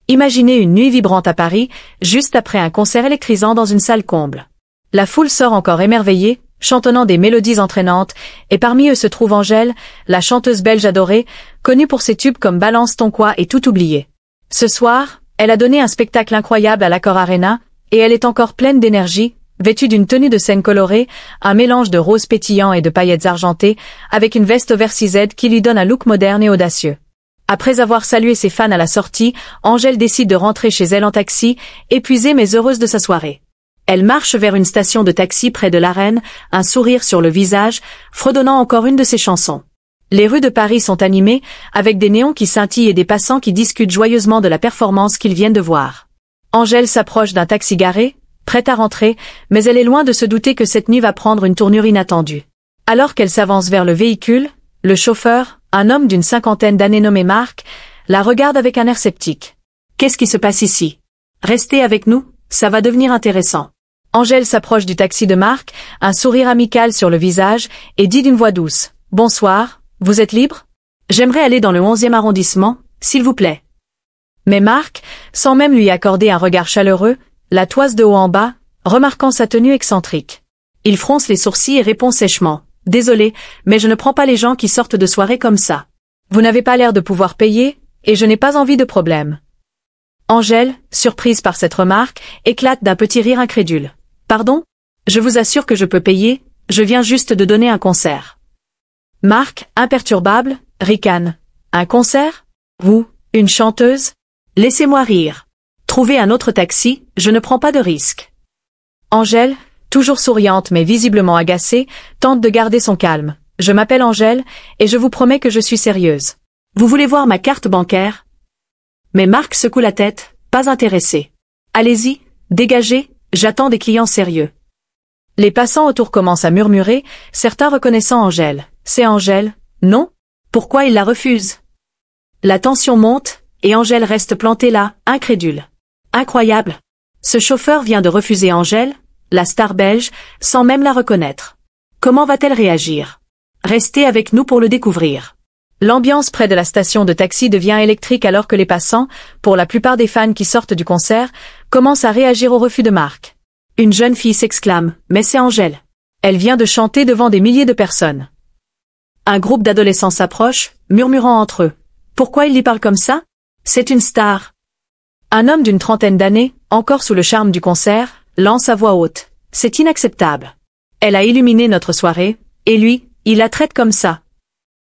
Imaginez une nuit vibrante à Paris, juste après un concert électrisant dans une salle comble. La foule sort encore émerveillée, chantonnant des mélodies entraînantes, et parmi eux se trouve Angèle, la chanteuse belge adorée, connue pour ses tubes comme Balance ton quoi et Tout oublié. Ce soir, elle a donné un spectacle incroyable à l'Accor Arena, et elle est encore pleine d'énergie, vêtue d'une tenue de scène colorée, un mélange de roses pétillants et de paillettes argentées, avec une veste oversized qui lui donne un look moderne et audacieux. Après avoir salué ses fans à la sortie, Angèle décide de rentrer chez elle en taxi, épuisée mais heureuse de sa soirée. Elle marche vers une station de taxi près de l'Arène, un sourire sur le visage, fredonnant encore une de ses chansons. Les rues de Paris sont animées, avec des néons qui scintillent et des passants qui discutent joyeusement de la performance qu'ils viennent de voir. Angèle s'approche d'un taxi garé, prête à rentrer, mais elle est loin de se douter que cette nuit va prendre une tournure inattendue. Alors qu'elle s'avance vers le véhicule, le chauffeur, un homme d'une cinquantaine d'années nommé Marc, la regarde avec un air sceptique. « Qu'est-ce qui se passe ici? Restez avec nous, ça va devenir intéressant. » Angèle s'approche du taxi de Marc, un sourire amical sur le visage, et dit d'une voix douce. « Bonsoir, vous êtes libre? J'aimerais aller dans le 11e arrondissement, s'il vous plaît. » Mais Marc, sans même lui accorder un regard chaleureux, la toise de haut en bas, remarquant sa tenue excentrique. Il fronce les sourcils et répond sèchement. « Désolé, mais je ne prends pas les gens qui sortent de soirée comme ça. Vous n'avez pas l'air de pouvoir payer, et je n'ai pas envie de problème. » Angèle, surprise par cette remarque, éclate d'un petit rire incrédule. « Pardon? Je vous assure que je peux payer, je viens juste de donner un concert. » Marc, imperturbable, ricane. « Un concert? Vous, une chanteuse? Laissez-moi rire. Trouvez un autre taxi, je ne prends pas de risque. » Angèle, toujours souriante mais visiblement agacée, tente de garder son calme. « Je m'appelle Angèle, et je vous promets que je suis sérieuse. Vous voulez voir ma carte bancaire? » Mais Marc secoue la tête, pas intéressé. « Allez-y, dégagez, j'attends des clients sérieux. » Les passants autour commencent à murmurer, certains reconnaissant Angèle. « C'est Angèle, non? Pourquoi il la refuse? » La tension monte, et Angèle reste plantée là, incrédule. Incroyable! Ce chauffeur vient de refuser Angèle, la star belge, sans même la reconnaître. Comment va-t-elle réagir? Restez avec nous pour le découvrir. L'ambiance près de la station de taxi devient électrique alors que les passants, pour la plupart des fans qui sortent du concert, commencent à réagir au refus de Marc. Une jeune fille s'exclame « Mais c'est Angèle. Elle vient de chanter devant des milliers de personnes. » Un groupe d'adolescents s'approche, murmurant entre eux. « Pourquoi il lui parle comme ça? C'est une star. » Un homme d'une trentaine d'années, encore sous le charme du concert, lance à voix haute. « C'est inacceptable. Elle a illuminé notre soirée, et lui, il la traite comme ça. »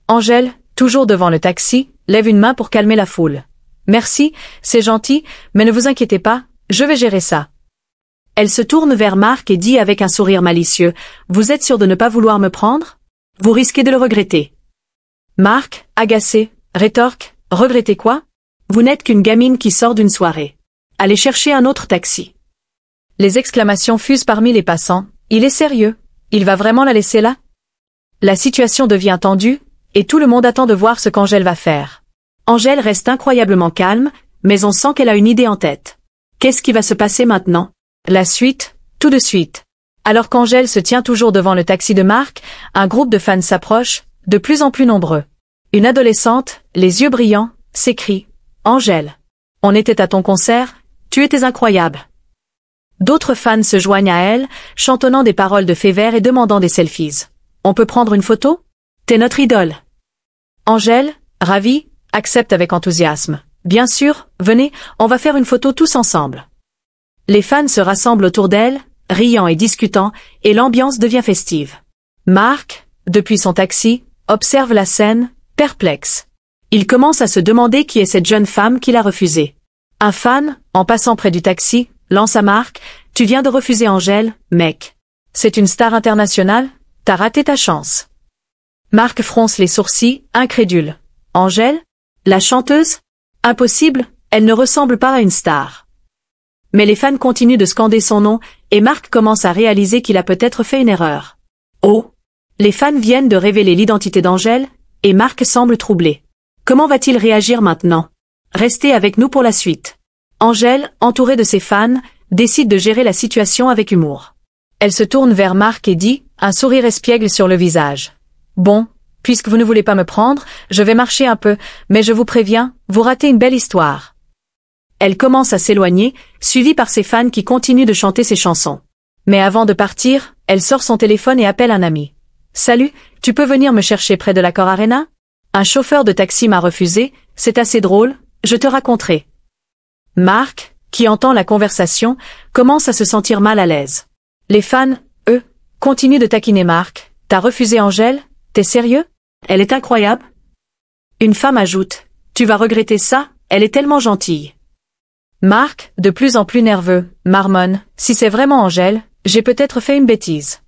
Angèle, toujours devant le taxi, lève une main pour calmer la foule. « Merci, c'est gentil, mais ne vous inquiétez pas, je vais gérer ça. » Elle se tourne vers Marc et dit avec un sourire malicieux. « Vous êtes sûr de ne pas vouloir me prendre? Vous risquez de le regretter. » Marc, agacé, rétorque. « Regretter quoi? Vous n'êtes qu'une gamine qui sort d'une soirée. Allez chercher un autre taxi. » Les exclamations fusent parmi les passants. Il est sérieux? Il va vraiment la laisser là? La situation devient tendue, et tout le monde attend de voir ce qu'Angèle va faire. Angèle reste incroyablement calme, mais on sent qu'elle a une idée en tête. Qu'est-ce qui va se passer maintenant? La suite, tout de suite. Alors qu'Angèle se tient toujours devant le taxi de Marc, un groupe de fans s'approche, de plus en plus nombreux. Une adolescente, les yeux brillants, s'écrie « Angèle, on était à ton concert, tu étais incroyable. » D'autres fans se joignent à elle, chantonnant des paroles de faits vers et demandant des selfies. « On peut prendre une photo? T'es notre idole. » Angèle, ravie, accepte avec enthousiasme. « Bien sûr, venez, on va faire une photo tous ensemble. » Les fans se rassemblent autour d'elle, riant et discutant, et l'ambiance devient festive. Marc, depuis son taxi, observe la scène, perplexe. Il commence à se demander qui est cette jeune femme qui l'a refusé. Un fan, en passant près du taxi, lance à Marc « Tu viens de refuser Angèle, mec. C'est une star internationale, t'as raté ta chance. » Marc fronce les sourcils, incrédule. « Angèle? La chanteuse? Impossible, elle ne ressemble pas à une star. » Mais les fans continuent de scander son nom, et Marc commence à réaliser qu'il a peut-être fait une erreur. Oh! Les fans viennent de révéler l'identité d'Angèle, et Marc semble troublé. Comment va-t-il réagir maintenant? Restez avec nous pour la suite. Angèle, entourée de ses fans, décide de gérer la situation avec humour. Elle se tourne vers Marc et dit, un sourire espiègle sur le visage. « Bon, puisque vous ne voulez pas me prendre, je vais marcher un peu, mais je vous préviens, vous ratez une belle histoire. » Elle commence à s'éloigner, suivie par ses fans qui continuent de chanter ses chansons. Mais avant de partir, elle sort son téléphone et appelle un ami. « Salut, tu peux venir me chercher près de l'Accor Arena ? Un chauffeur de taxi m'a refusé, c'est assez drôle, je te raconterai. » Mark, qui entend la conversation, commence à se sentir mal à l'aise. Les fans, eux, continuent de taquiner Mark. « T'as refusé Angèle ? T'es sérieux ? Elle est incroyable. » Une femme ajoute. « Tu vas regretter ça, elle est tellement gentille. » Mark, de plus en plus nerveux, marmonne. « Si c'est vraiment Angèle, j'ai peut-être fait une bêtise. »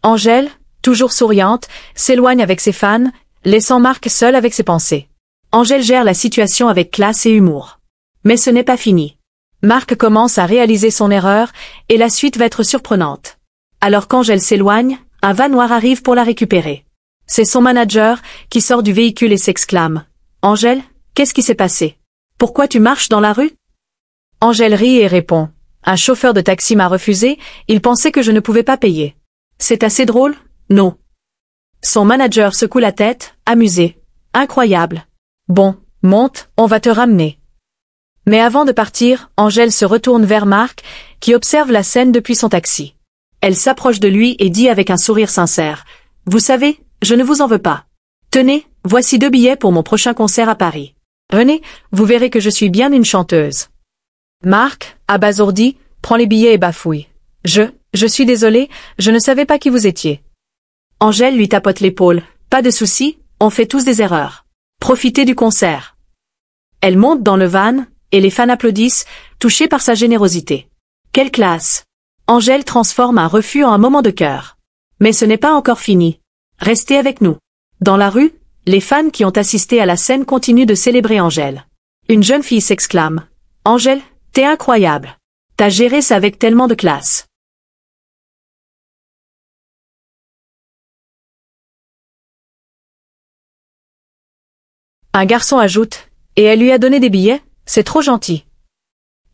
Angèle, toujours souriante, s'éloigne avec ses fans, laissant Mark seul avec ses pensées. Angèle gère la situation avec classe et humour. Mais ce n'est pas fini. Mark commence à réaliser son erreur, et la suite va être surprenante. Alors qu'Angèle s'éloigne, un van noir arrive pour la récupérer. C'est son manager, qui sort du véhicule et s'exclame. « Angèle, qu'est-ce qui s'est passé? Pourquoi tu marches dans la rue ?» Angèle rit et répond. « Un chauffeur de taxi m'a refusé, il pensait que je ne pouvais pas payer. C'est assez drôle, non ?» Son manager secoue la tête, amusé. « Incroyable. Bon, monte, on va te ramener. » Mais avant de partir, Angèle se retourne vers Mark, qui observe la scène depuis son taxi. Elle s'approche de lui et dit avec un sourire sincère. « Vous savez, je ne vous en veux pas. Tenez, voici 2 billets pour mon prochain concert à Paris. Venez, vous verrez que je suis bien une chanteuse. » Mark, abasourdi, prend les billets et bafouille. « Je suis désolé, je ne savais pas qui vous étiez. » Angèle lui tapote l'épaule. « Pas de souci, on fait tous des erreurs. Profitez du concert. » Elle monte dans le van, et les fans applaudissent, touchés par sa générosité. Quelle classe! Angèle transforme un refus en un moment de cœur. Mais ce n'est pas encore fini. Restez avec nous. Dans la rue, les fans qui ont assisté à la scène continuent de célébrer Angèle. Une jeune fille s'exclame. « Angèle, t'es incroyable. T'as géré ça avec tellement de classe. » Un garçon ajoute. « Et elle lui a donné des billets? C'est trop gentil. »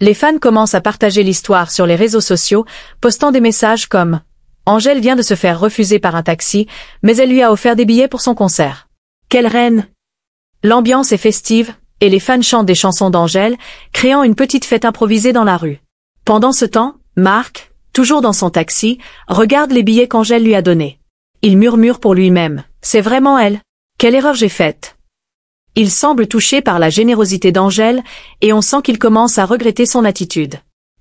Les fans commencent à partager l'histoire sur les réseaux sociaux, postant des messages comme « Angèle vient de se faire refuser par un taxi, mais elle lui a offert des billets pour son concert. Quelle reine !» L'ambiance est festive, et les fans chantent des chansons d'Angèle, créant une petite fête improvisée dans la rue. Pendant ce temps, Mark, toujours dans son taxi, regarde les billets qu'Angèle lui a donnés. Il murmure pour lui-même « C'est vraiment elle. Quelle erreur j'ai faite !» Il semble touché par la générosité d'Angèle, et on sent qu'il commence à regretter son attitude.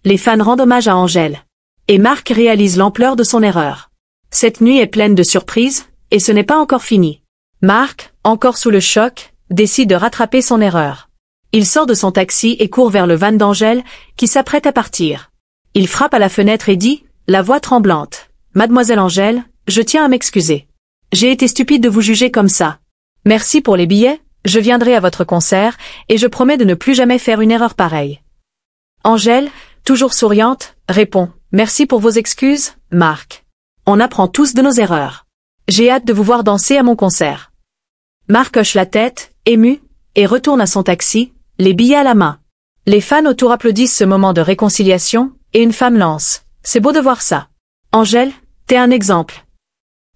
Les fans rendent hommage à Angèle. Et Mark réalise l'ampleur de son erreur. Cette nuit est pleine de surprises, et ce n'est pas encore fini. Mark, encore sous le choc, décide de rattraper son erreur. Il sort de son taxi et court vers le van d'Angèle, qui s'apprête à partir. Il frappe à la fenêtre et dit, la voix tremblante. « Mademoiselle Angèle, je tiens à m'excuser. J'ai été stupide de vous juger comme ça. Merci pour les billets. Je viendrai à votre concert, et je promets de ne plus jamais faire une erreur pareille. » Angèle, toujours souriante, répond « Merci pour vos excuses, Mark. On apprend tous de nos erreurs. J'ai hâte de vous voir danser à mon concert. » Mark hoche la tête, ému, et retourne à son taxi, les billets à la main. Les fans autour applaudissent ce moment de réconciliation, et une femme lance « C'est beau de voir ça. Angèle, t'es un exemple. »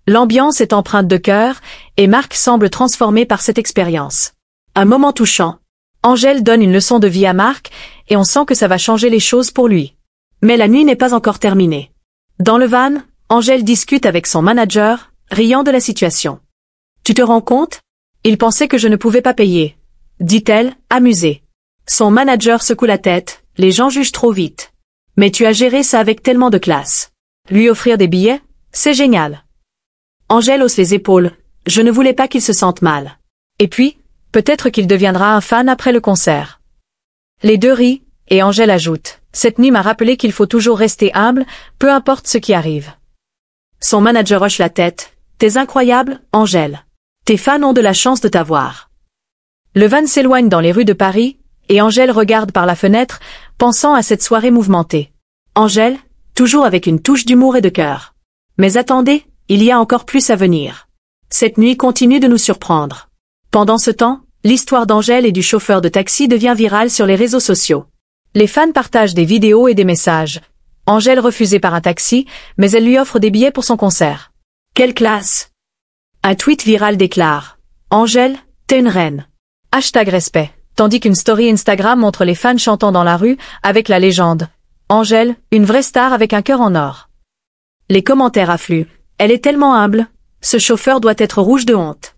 L'ambiance est empreinte de cœur, et Mark semble transformé par cette expérience. Un moment touchant. Angèle donne une leçon de vie à Mark, et on sent que ça va changer les choses pour lui. Mais la nuit n'est pas encore terminée. Dans le van, Angèle discute avec son manager, riant de la situation. « Tu te rends compte? Il pensait que je ne pouvais pas payer, » dit-elle, amusée. Son manager secoue la tête, les gens jugent trop vite. « Mais tu as géré ça avec tellement de classe. Lui offrir des billets, c'est génial. » Angèle hausse les épaules. « Je ne voulais pas qu'il se sente mal. Et puis, peut-être qu'il deviendra un fan après le concert. » Les deux rient, et Angèle ajoute. « Cette nuit m'a rappelé qu'il faut toujours rester humble, peu importe ce qui arrive. » Son manager hoche la tête. « T'es incroyable, Angèle. Tes fans ont de la chance de t'avoir. » Le van s'éloigne dans les rues de Paris, et Angèle regarde par la fenêtre, pensant à cette soirée mouvementée. Angèle, toujours avec une touche d'humour et de cœur. Mais attendez, il y a encore plus à venir. Cette nuit continue de nous surprendre. Pendant ce temps, l'histoire d'Angèle et du chauffeur de taxi devient virale sur les réseaux sociaux. Les fans partagent des vidéos et des messages. Angèle refusée par un taxi, mais elle lui offre des billets pour son concert. Quelle classe! Un tweet viral déclare. Angèle, t'es une reine. #respect. tandis qu'une story Instagram montre les fans chantant dans la rue avec la légende « Angèle, une vraie star avec un cœur en or ». Les commentaires affluent. Elle est tellement humble, ce chauffeur doit être rouge de honte.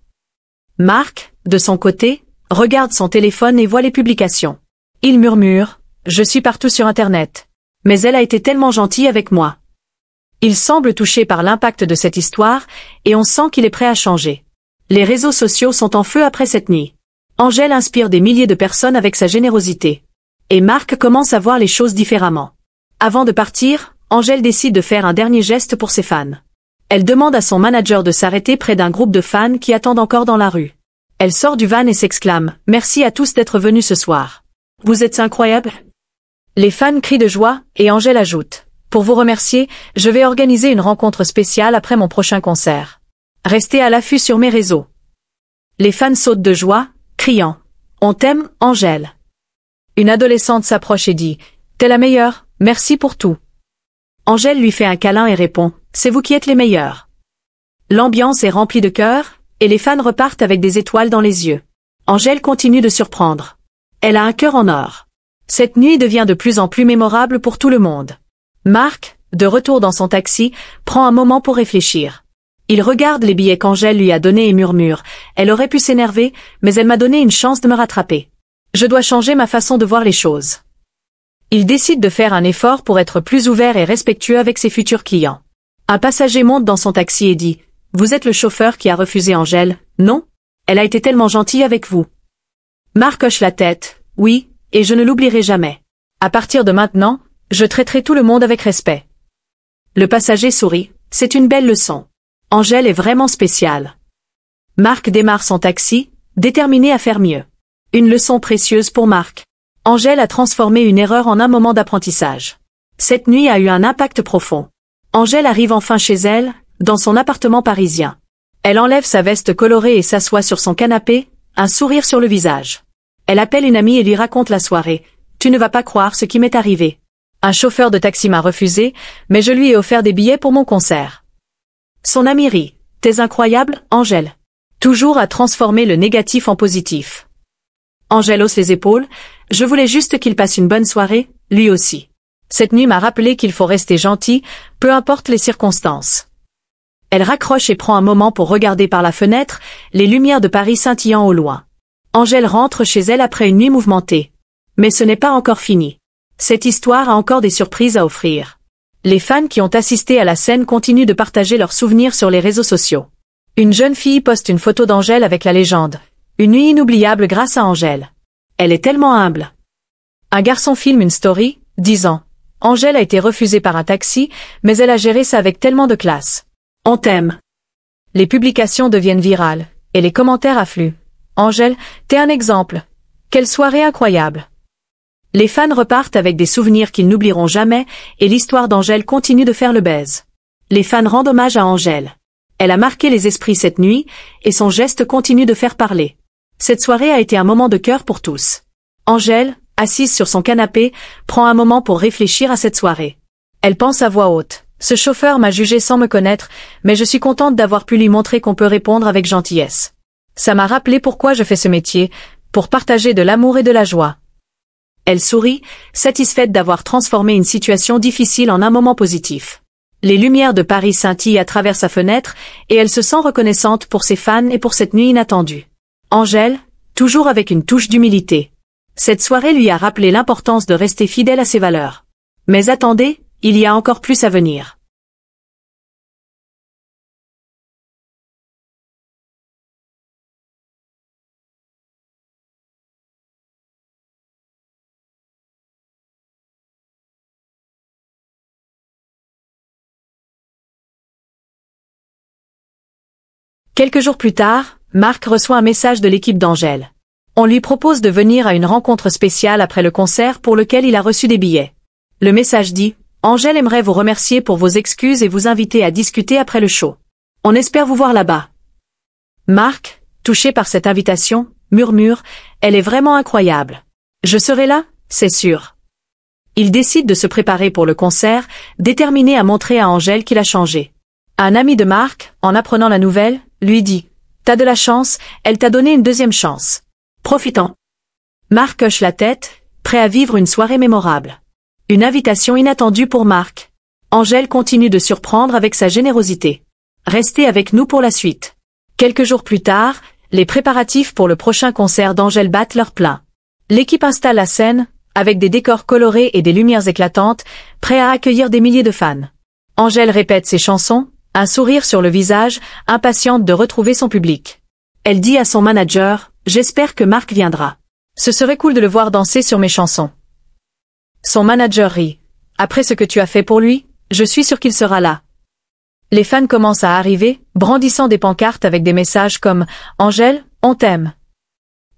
Marc, de son côté, regarde son téléphone et voit les publications. Il murmure « Je suis partout sur Internet. Mais elle a été tellement gentille avec moi. » Il semble touché par l'impact de cette histoire et on sent qu'il est prêt à changer. Les réseaux sociaux sont en feu après cette nuit. Angèle inspire des milliers de personnes avec sa générosité. Et Marc commence à voir les choses différemment. Avant de partir, Angèle décide de faire un dernier geste pour ses fans. Elle demande à son manager de s'arrêter près d'un groupe de fans qui attendent encore dans la rue. Elle sort du van et s'exclame « Merci à tous d'être venus ce soir. Vous êtes incroyables !» Les fans crient de joie et Angèle ajoute « Pour vous remercier, je vais organiser une rencontre spéciale après mon prochain concert. Restez à l'affût sur mes réseaux. » Les fans sautent de joie, criant « On t'aime, Angèle !» Une adolescente s'approche et dit « T'es la meilleure, merci pour tout. » Angèle lui fait un câlin et répond « C'est vous qui êtes les meilleurs. » L'ambiance est remplie de cœur, et les fans repartent avec des étoiles dans les yeux. Angèle continue de surprendre. Elle a un cœur en or. Cette nuit devient de plus en plus mémorable pour tout le monde. Marc, de retour dans son taxi, prend un moment pour réfléchir. Il regarde les billets qu'Angèle lui a donnés et murmure « Elle aurait pu s'énerver, mais elle m'a donné une chance de me rattraper. Je dois changer ma façon de voir les choses. » Il décide de faire un effort pour être plus ouvert et respectueux avec ses futurs clients. Un passager monte dans son taxi et dit « Vous êtes le chauffeur qui a refusé Angèle, non? Elle a été tellement gentille avec vous. » Marc hoche la tête « Oui, et je ne l'oublierai jamais. À partir de maintenant, je traiterai tout le monde avec respect. » Le passager sourit « C'est une belle leçon. Angèle est vraiment spéciale. » Marc démarre son taxi, déterminé à faire mieux. Une leçon précieuse pour Marc. Angèle a transformé une erreur en un moment d'apprentissage. Cette nuit a eu un impact profond. Angèle arrive enfin chez elle, dans son appartement parisien. Elle enlève sa veste colorée et s'assoit sur son canapé, un sourire sur le visage. Elle appelle une amie et lui raconte la soirée. « Tu ne vas pas croire ce qui m'est arrivé. Un chauffeur de taxi m'a refusé, mais je lui ai offert des billets pour mon concert. » Son amie rit. « T'es incroyable, Angèle. Toujours à transformer le négatif en positif. » Angèle hausse les épaules. « Je voulais juste qu'il passe une bonne soirée, lui aussi. Cette nuit m'a rappelé qu'il faut rester gentil, peu importe les circonstances. » Elle raccroche et prend un moment pour regarder par la fenêtre, les lumières de Paris scintillant au loin. Angèle rentre chez elle après une nuit mouvementée. Mais ce n'est pas encore fini. Cette histoire a encore des surprises à offrir. Les fans qui ont assisté à la scène continuent de partager leurs souvenirs sur les réseaux sociaux. Une jeune fille poste une photo d'Angèle avec la légende. Une nuit inoubliable grâce à Angèle. Elle est tellement humble. Un garçon filme une story, disant « Angèle a été refusée par un taxi, mais elle a géré ça avec tellement de classe. On t'aime. » Les publications deviennent virales, et les commentaires affluent. « Angèle, t'es un exemple. Quelle soirée incroyable. » Les fans repartent avec des souvenirs qu'ils n'oublieront jamais, et l'histoire d'Angèle continue de faire le buzz. Les fans rendent hommage à Angèle. Elle a marqué les esprits cette nuit, et son geste continue de faire parler. Cette soirée a été un moment de cœur pour tous. Angèle, assise sur son canapé, prend un moment pour réfléchir à cette soirée. Elle pense à voix haute. « Ce chauffeur m'a jugé sans me connaître, mais je suis contente d'avoir pu lui montrer qu'on peut répondre avec gentillesse. Ça m'a rappelé pourquoi je fais ce métier, pour partager de l'amour et de la joie. » Elle sourit, satisfaite d'avoir transformé une situation difficile en un moment positif. Les lumières de Paris scintillent à travers sa fenêtre, et elle se sent reconnaissante pour ses fans et pour cette nuit inattendue. Angèle, toujours avec une touche d'humilité. Cette soirée lui a rappelé l'importance de rester fidèle à ses valeurs. Mais attendez, il y a encore plus à venir. Quelques jours plus tard, Marc reçoit un message de l'équipe d'Angèle. On lui propose de venir à une rencontre spéciale après le concert pour lequel il a reçu des billets. Le message dit « Angèle aimerait vous remercier pour vos excuses et vous inviter à discuter après le show. On espère vous voir là-bas. » Marc, touché par cette invitation, murmure « Elle est vraiment incroyable. Je serai là, c'est sûr. » Il décide de se préparer pour le concert, déterminé à montrer à Angèle qu'il a changé. Un ami de Marc, en apprenant la nouvelle, lui dit « T'as de la chance, elle t'a donné une deuxième chance. Profitant. » Marc hoche la tête, prêt à vivre une soirée mémorable. Une invitation inattendue pour Marc. Angèle continue de surprendre avec sa générosité. Restez avec nous pour la suite. Quelques jours plus tard, les préparatifs pour le prochain concert d'Angèle battent leur plein. L'équipe installe la scène, avec des décors colorés et des lumières éclatantes, prêts à accueillir des milliers de fans. Angèle répète ses chansons, un sourire sur le visage, impatiente de retrouver son public. Elle dit à son manager, « J'espère que Marc viendra. Ce serait cool de le voir danser sur mes chansons. » Son manager rit. « Après ce que tu as fait pour lui, je suis sûr qu'il sera là. » Les fans commencent à arriver, brandissant des pancartes avec des messages comme « Angèle, on t'aime ».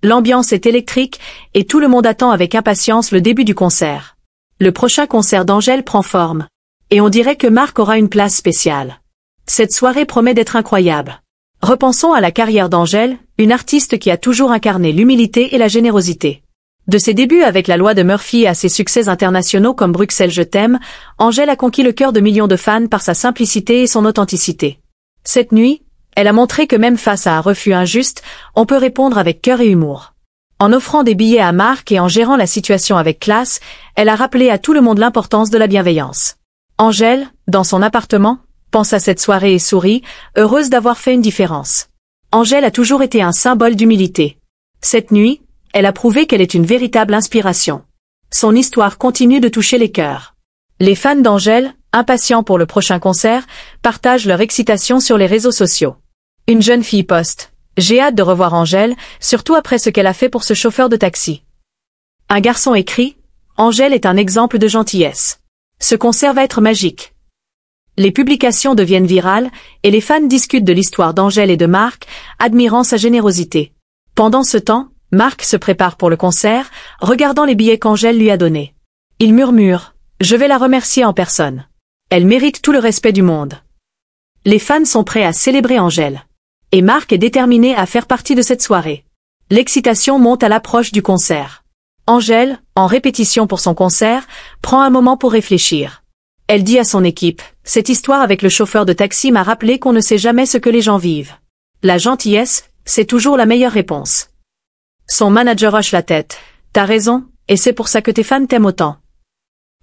L'ambiance est électrique et tout le monde attend avec impatience le début du concert. Le prochain concert d'Angèle prend forme. Et on dirait que Marc aura une place spéciale. Cette soirée promet d'être incroyable. Repensons à la carrière d'Angèle, une artiste qui a toujours incarné l'humilité et la générosité. De ses débuts avec la loi de Murphy à ses succès internationaux comme Bruxelles je t'aime, Angèle a conquis le cœur de millions de fans par sa simplicité et son authenticité. Cette nuit, elle a montré que même face à un refus injuste, on peut répondre avec cœur et humour. En offrant des billets à Marc et en gérant la situation avec classe, elle a rappelé à tout le monde l'importance de la bienveillance. Angèle, dans son appartement, pense à cette soirée et sourit, heureuse d'avoir fait une différence. Angèle a toujours été un symbole d'humilité. Cette nuit, elle a prouvé qu'elle est une véritable inspiration. Son histoire continue de toucher les cœurs. Les fans d'Angèle, impatients pour le prochain concert, partagent leur excitation sur les réseaux sociaux. Une jeune fille poste « J'ai hâte de revoir Angèle, surtout après ce qu'elle a fait pour ce chauffeur de taxi. » Un garçon écrit « Angèle est un exemple de gentillesse. Ce concert va être magique. » Les publications deviennent virales et les fans discutent de l'histoire d'Angèle et de Marc, admirant sa générosité. Pendant ce temps, Marc se prépare pour le concert, regardant les billets qu'Angèle lui a donnés. Il murmure « Je vais la remercier en personne. Elle mérite tout le respect du monde. » Les fans sont prêts à célébrer Angèle. Et Marc est déterminé à faire partie de cette soirée. L'excitation monte à l'approche du concert. Angèle, en répétition pour son concert, prend un moment pour réfléchir. Elle dit à son équipe « Cette histoire avec le chauffeur de taxi m'a rappelé qu'on ne sait jamais ce que les gens vivent. La gentillesse, c'est toujours la meilleure réponse. » Son manager hoche la tête. « T'as raison, et c'est pour ça que tes fans t'aiment autant. »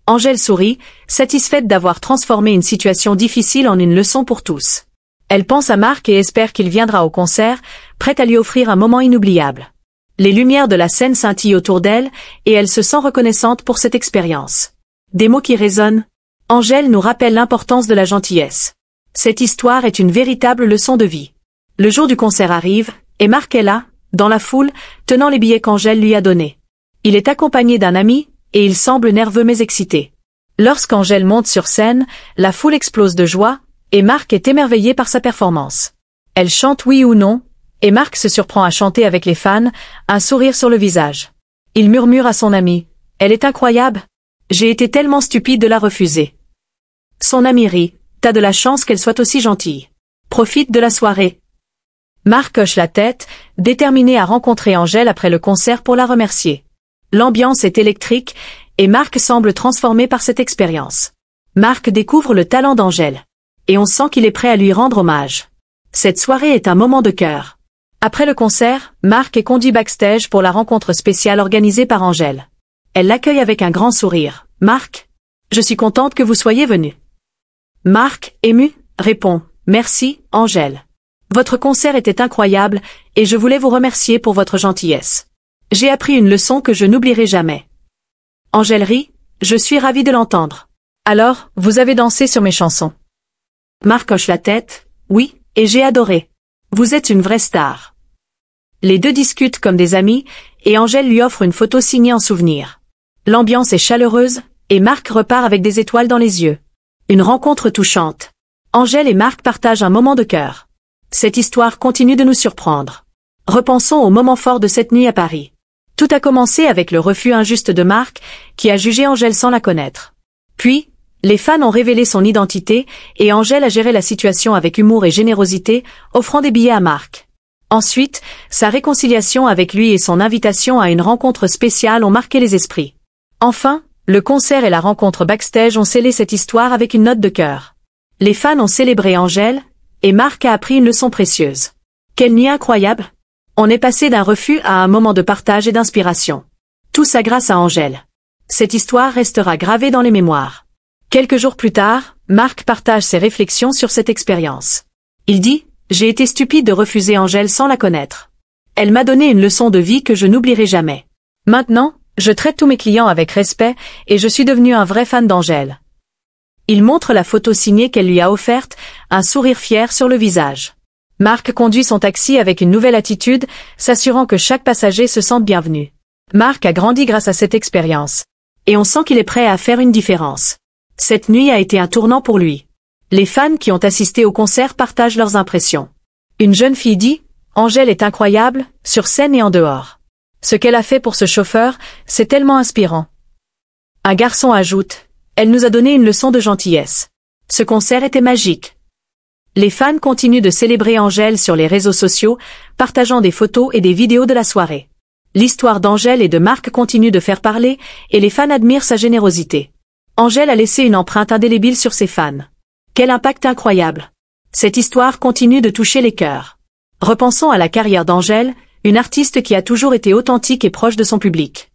Angèle sourit, satisfaite d'avoir transformé une situation difficile en une leçon pour tous. Elle pense à Marc et espère qu'il viendra au concert, prête à lui offrir un moment inoubliable. Les lumières de la scène scintillent autour d'elle, et elle se sent reconnaissante pour cette expérience. Des mots qui résonnent. Angèle nous rappelle l'importance de la gentillesse. Cette histoire est une véritable leçon de vie. Le jour du concert arrive, et Marc est là, dans la foule, tenant les billets qu'Angèle lui a donnés. Il est accompagné d'un ami, et il semble nerveux mais excité. Lorsqu'Angèle monte sur scène, la foule explose de joie, et Marc est émerveillé par sa performance. Elle chante oui ou non, et Marc se surprend à chanter avec les fans, un sourire sur le visage. Il murmure à son ami, « Elle est incroyable. J'ai été tellement stupide de la refuser. » Son ami rit, « T'as de la chance qu'elle soit aussi gentille. Profite de la soirée. » Marc hoche la tête, déterminé à rencontrer Angèle après le concert pour la remercier. L'ambiance est électrique, et Marc semble transformé par cette expérience. Marc découvre le talent d'Angèle. Et on sent qu'il est prêt à lui rendre hommage. Cette soirée est un moment de cœur. Après le concert, Marc est conduit backstage pour la rencontre spéciale organisée par Angèle. Elle l'accueille avec un grand sourire. « Marc, je suis contente que vous soyez venu. » Marc, ému, répond « Merci, Angèle. Votre concert était incroyable et je voulais vous remercier pour votre gentillesse. J'ai appris une leçon que je n'oublierai jamais. » Angèle rit « Je suis ravie de l'entendre. Alors, vous avez dansé sur mes chansons. » Marc hoche la tête, « Oui, et j'ai adoré. Vous êtes une vraie star. » Les deux discutent comme des amis, et Angèle lui offre une photo signée en souvenir. L'ambiance est chaleureuse, et Marc repart avec des étoiles dans les yeux. Une rencontre touchante. Angèle et Marc partagent un moment de cœur. Cette histoire continue de nous surprendre. Repensons au moment fort de cette nuit à Paris. Tout a commencé avec le refus injuste de Marc, qui a jugé Angèle sans la connaître. Puis, les fans ont révélé son identité et Angèle a géré la situation avec humour et générosité, offrant des billets à Marc. Ensuite, sa réconciliation avec lui et son invitation à une rencontre spéciale ont marqué les esprits. Enfin, le concert et la rencontre backstage ont scellé cette histoire avec une note de cœur. Les fans ont célébré Angèle, et Marc a appris une leçon précieuse. Quelle nuit incroyable! On est passé d'un refus à un moment de partage et d'inspiration. Tout ça grâce à Angèle. Cette histoire restera gravée dans les mémoires. Quelques jours plus tard, Marc partage ses réflexions sur cette expérience. Il dit « J'ai été stupide de refuser Angèle sans la connaître. Elle m'a donné une leçon de vie que je n'oublierai jamais. Maintenant, je traite tous mes clients avec respect et je suis devenu un vrai fan d'Angèle. » Il montre la photo signée qu'elle lui a offerte, un sourire fier sur le visage. Marc conduit son taxi avec une nouvelle attitude, s'assurant que chaque passager se sente bienvenu. Marc a grandi grâce à cette expérience. Et on sent qu'il est prêt à faire une différence. Cette nuit a été un tournant pour lui. Les fans qui ont assisté au concert partagent leurs impressions. Une jeune fille dit « Angèle est incroyable, sur scène et en dehors. Ce qu'elle a fait pour ce chauffeur, c'est tellement inspirant. » Un garçon ajoute « Elle nous a donné une leçon de gentillesse. Ce concert était magique. » Les fans continuent de célébrer Angèle sur les réseaux sociaux, partageant des photos et des vidéos de la soirée. L'histoire d'Angèle et de Marc continue de faire parler, et les fans admirent sa générosité. Angèle a laissé une empreinte indélébile sur ses fans. Quel impact incroyable! Cette histoire continue de toucher les cœurs. Repensons à la carrière d'Angèle, une artiste qui a toujours été authentique et proche de son public.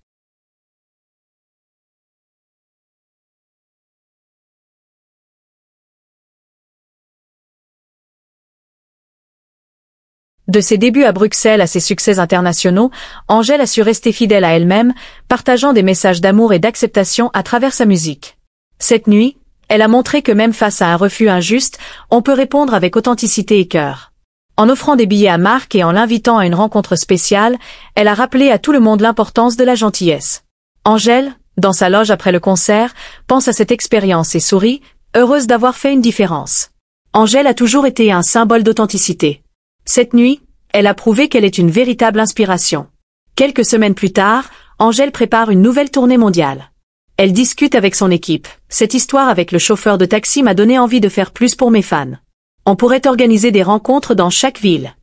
De ses débuts à Bruxelles à ses succès internationaux, Angèle a su rester fidèle à elle-même, partageant des messages d'amour et d'acceptation à travers sa musique. Cette nuit, elle a montré que même face à un refus injuste, on peut répondre avec authenticité et cœur. En offrant des billets à Marc et en l'invitant à une rencontre spéciale, elle a rappelé à tout le monde l'importance de la gentillesse. Angèle, dans sa loge après le concert, pense à cette expérience et sourit, heureuse d'avoir fait une différence. Angèle a toujours été un symbole d'authenticité. Cette nuit, elle a prouvé qu'elle est une véritable inspiration. Quelques semaines plus tard, Angèle prépare une nouvelle tournée mondiale. Elle discute avec son équipe. Cette histoire avec le chauffeur de taxi m'a donné envie de faire plus pour mes fans. On pourrait organiser des rencontres dans chaque ville.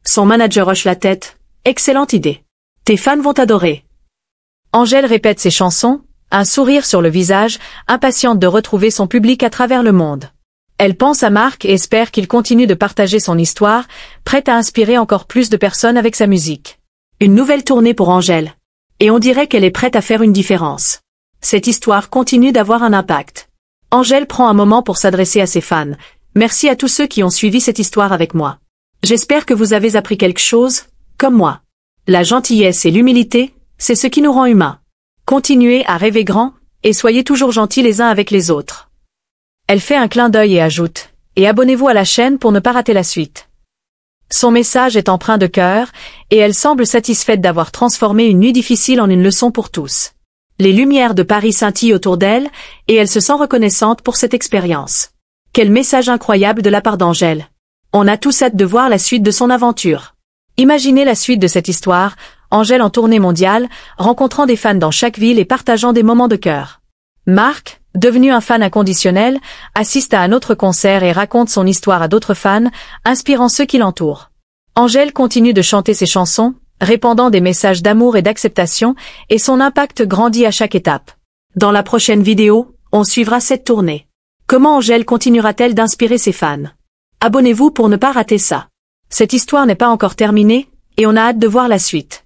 Son manager hoche la tête. Excellente idée. Tes fans vont t'adorer. Angèle répète ses chansons, un sourire sur le visage, impatiente de retrouver son public à travers le monde. Elle pense à Marc et espère qu'il continue de partager son histoire, prête à inspirer encore plus de personnes avec sa musique. Une nouvelle tournée pour Angèle. Et on dirait qu'elle est prête à faire une différence. Cette histoire continue d'avoir un impact. Angèle prend un moment pour s'adresser à ses fans. Merci à tous ceux qui ont suivi cette histoire avec moi. J'espère que vous avez appris quelque chose, comme moi. La gentillesse et l'humilité, c'est ce qui nous rend humains. Continuez à rêver grand, et soyez toujours gentils les uns avec les autres. Elle fait un clin d'œil et ajoute « Et abonnez-vous à la chaîne pour ne pas rater la suite ». Son message est empreint de cœur, et elle semble satisfaite d'avoir transformé une nuit difficile en une leçon pour tous. Les lumières de Paris scintillent autour d'elle, et elle se sent reconnaissante pour cette expérience. Quel message incroyable de la part d'Angèle. On a tous hâte de voir la suite de son aventure. Imaginez la suite de cette histoire, Angèle en tournée mondiale, rencontrant des fans dans chaque ville et partageant des moments de cœur. Marc, devenu un fan inconditionnel, assiste à un autre concert et raconte son histoire à d'autres fans, inspirant ceux qui l'entourent. Angèle continue de chanter ses chansons, répandant des messages d'amour et d'acceptation, et son impact grandit à chaque étape. Dans la prochaine vidéo, on suivra cette tournée. Comment Angèle continuera-t-elle d'inspirer ses fans? Abonnez-vous pour ne pas rater ça. Cette histoire n'est pas encore terminée, et on a hâte de voir la suite.